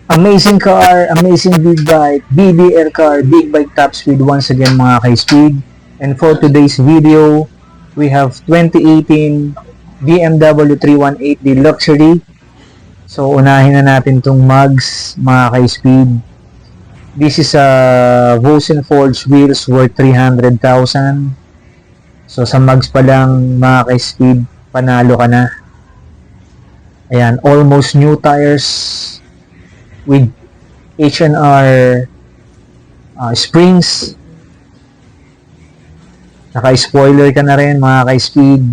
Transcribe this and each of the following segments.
Amazing car, amazing big bike, BBR car, big bike top speed once again mga ka-speed. And for today's video, we have 2018 BMW 318D Luxury. So unahin na natin itong mugs mga ka-speed. This is a Vosen Forge wheels worth 300,000. So sa mugs pa lang mga ka-speed, panalo ka na. Ayan, almost new tires with H&R springs. Naka-spoiler ka na rin mga ka-speed.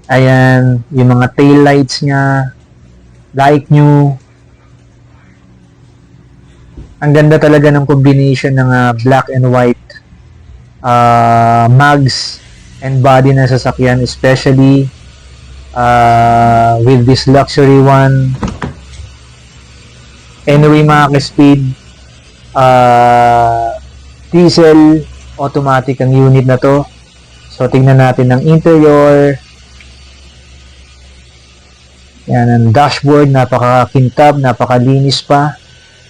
Ayan, yung mga tail lights niya like new. Ang ganda talaga ng combination ng black and white mugs and body na sasakyan, especially with this luxury one. Anyway mga ka-speed, diesel automatic ang unit na to. So tingnan natin ang interior. Yan ang dashboard, napaka-kintab, napakalinis pa,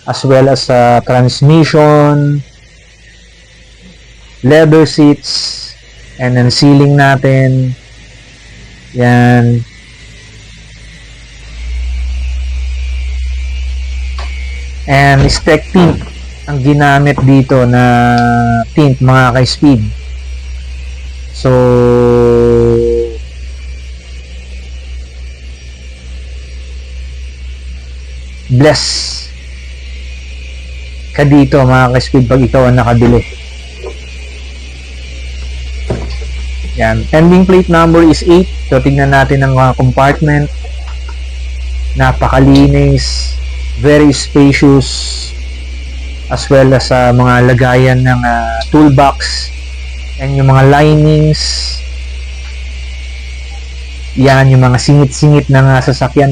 as well as transmission, leather seats, and then ceiling natin. Yan. And spec tint ang ginamit dito na tint mga ka-speed. So bless ka dito mga ka-speed pag ikaw ang nakabili. Yan. Ending plate number is 8. So tignan natin ang compartment. Napakalinis, very spacious, as well as mga lagayan ng toolbox and yung mga linings. Yan, yung mga singit-singit ng sasakyan,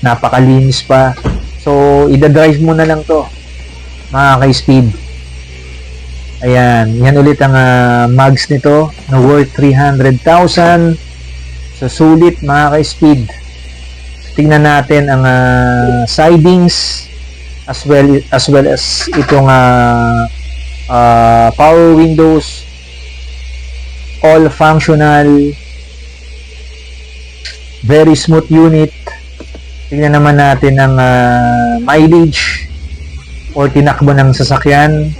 napakalinis pa. So ida-drive mo na lang to mga ka-speed. Ayan, yan ulit ang mugs nito na worth 300,000. So sulit mga ka-speed. Tingnan natin ang sidings as well as itong power windows, all functional, very smooth unit. Tingnan naman natin ang mileage or tinakbo ng sasakyan.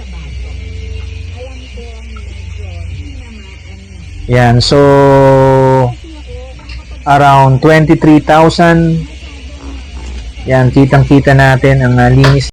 Yan, so around 23,000. Yan, kitang-kita natin ang linis